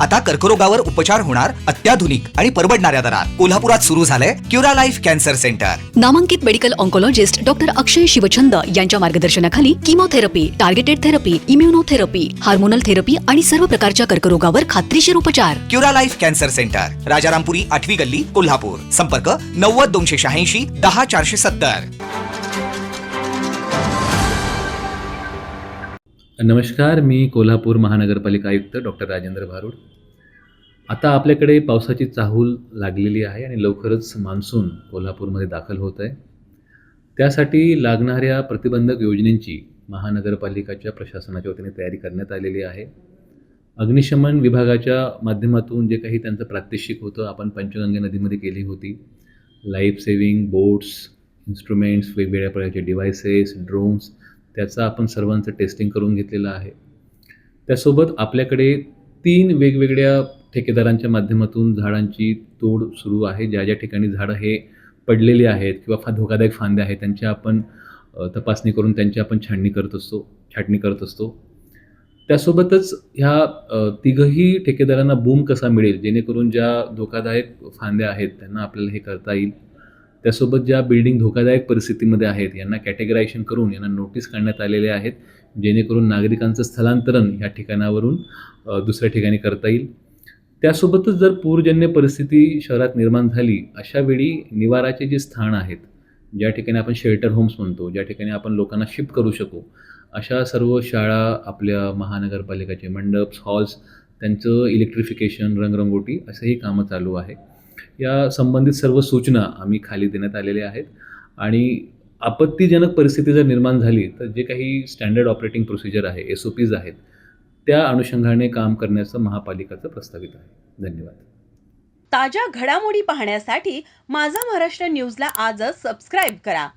आता कर्करोगावर उपचार होणार अत्याधुनिक आणि परवडणाऱ्या दरात. कोल्हापुरात सुरू झालंय क्युरा लाईफ कॅन्सर सेंटर. नामांकित medical oncologist doctor Akshay Shivchand यांच्या मार्गदर्शनाखाली chemotherapy, targeted therapy, immunotherapy, hormonal therapy आणि सर्व प्रकारच्या कर्करोगावर खात्रीशीर उपचार. Cura Life cancer centre, Rajarampuri 8वी गल्ली, कोल्हापूर. संपर्क 90 286 10 470. नमस्कार, मी कोल्हापूर महानगरपालिका आयुक्त डॉक्टर राजेंद्र भारुड. आता आपल्याकडे पावसाची चाहूल लागलेली आहे आणि लवकरच मान्सून कोल्हापूरमध्ये दाखल होत आहे. त्यासाठी लागणाऱ्या प्रतिबंधक योजनेंची महानगरपालिकाच्या प्रशासनाच्या वतीने तयारी करण्यात आलेली आहे. अग्निशमन विभागाच्या माध्यमातून जे काही त्यांचं प्रात्यक्षिक होतं आपण पंचगंगा नदीमध्ये केली होती. लाईफ सेविंग बोट्स, इन्स्ट्रुमेंट्स, वेगवेगळ्या प्रकारचे डिव्हायसेस, ड्रोन्स, त्याचं आपण सर्वांचं टेस्टिंग करून घेतलेलं आहे. त्यासोबत आपल्याकडे 3 वेगवेगळ्या ठेकेदारांच्या माध्यमातून झाडांची तोड सुरू आहे. ज्या ज्या ठिकाणी झाडं हे पडलेली आहेत किंवा धोकादायक फांद्या आहेत त्यांची आपण तपासणी करून त्यांची आपण छाटणी करत असतो. त्यासोबतच ह्या तिघही ठेकेदारांना बूम कसा मिळेल जेणेकरून ज्या धोकादायक फांद्या आहेत त्यांना आपल्याला हे करता येईल. त्यासोबत ज्या बिल्डिंग धोकादायक परिस्थितीमध्ये आहेत यांना कॅटेगरायझेशन करून यांना नोटीस काढण्यात आलेले आहेत जेणेकरून नागरिकांचं स्थलांतरण ह्या ठिकाणावरून दुसऱ्या ठिकाणी करता येईल. त्यासोबतच जर पूरजन्य परिस्थिती शहरात निर्माण झाली अशा वेळी निवाराचे जे स्थान आहेत, ज्या ठिकाणी आपण शेल्टर होम्स म्हणतो, ज्या ठिकाणी आपण लोकांना शिफ्ट करू शकू, अशा सर्व शाळा, आपल्या महानगरपालिकेचे मंडप्स, हॉल्स, त्यांचं इलेक्ट्रिफिकेशन, रंगरंगोटी असंही कामं चालू आहे. या संबंधित सर्व सूचना आम्ही खाली देण्यात आलेल्या आहेत आणि आपत्तीजनक परिस्थिती जर निर्माण झाली तर जे काही स्टँडर्ड ऑपरेटिंग प्रोसिजर आहे, SOPs आहेत, त्या अनुषंगाने काम करण्याचं महापालिकेचं प्रस्तावित आहे. धन्यवाद. ताज्या घडामोडी पाहण्यासाठी माझा महाराष्ट्र न्यूजला आजच सबस्क्राईब करा.